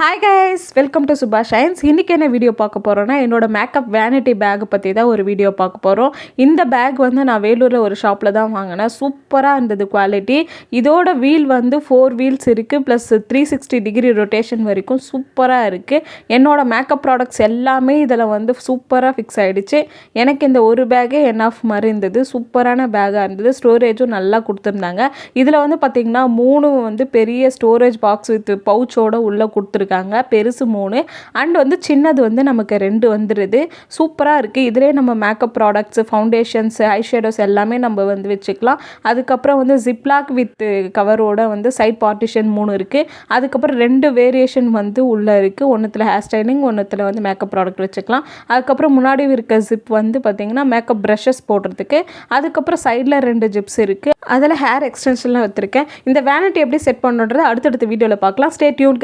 Hi guys, welcome to Subha Shines. இன்னைக்கு என்ன video பார்க்க போறோம்னா என்னோட மேக்கப் வேனிட்டி பேக் பத்தி தான் ஒரு வீடியோ பார்க்க போறோம். இந்த பேக் வந்து நான் வேலூர்ல ஒரு ஷாப்ல தான் வாங்குனேன். சூப்பரா இருந்தது குவாலிட்டி. இதோட வீல் வந்து 4 வீல்ஸ் இருக்கு plus 360 டிகிரி ரொட்டேஷன் வரைக்கும் சூப்பரா இருக்கு. என்னோட மேக்கப் ப்ராடக்ட்ஸ் எல்லாமே இதல வந்து சூப்பரா ஃபிக்ஸ் ஆயிடுச்சு. எனக்கு இந்த ஒரு பேக்கே எனஃப் மாதிரி இருந்தது. சூப்பரான பேக்கா இருந்தது. ஸ்டோரேஜும் நல்லா கொடுத்திருந்தாங்க. இதுல வந்து பாத்தீங்கன்னா 3 வந்து பெரிய ஸ்டோரேஜ் பாக்ஸ் வித் பவுச்சோட உள்ள கொடுத்திருக்காங்க. பெருசு 3 அண்ட் வந்து சின்னது வந்து நமக்கு 2 வந்துருது. சூப்பரா இருக்கு. இதிலே நம்ம மேக்கப் ப்ராடக்ட்ஸ், ஃபவுண்டேஷன்ஸ், ஐ ஷேடோஸ் எல்லாமே நம்ம வந்து வெச்சுக்கலாம். அதுக்கு அப்புறம் வந்து ஜிப்லாக் வித் கவரோட வந்து சைடு பார்ட்டிஷன் 3 இருக்கு. அதுக்கு அப்புறம் 2 வேரியேஷன் வந்து உள்ள இருக்கு. ஒண்ணுத்துல ஹேர் ஸ்டைலிங், ஒண்ணுத்துல வந்து மேக்கப் ப்ராடக்ட் வெச்சுக்கலாம். அதுக்கு அப்புறம் முன்னாடி இருக்க ஜிப் வந்து பாத்தீங்கன்னா மேக்கப் பிரஷஸ் போடுறதுக்கு. அதுக்கு அப்புறம் சைடுல 2 ஜிப்ஸ் இருக்கு. அதுல ஹேர் எக்ஸ்டென்ஷன்லாம் வச்சிருக்கேன். இந்த வேனிட்டி எப்படி செட் பண்ணனும்ன்றது அடுத்தடுத்த வீடியோல பார்க்கலாம். Stay tune.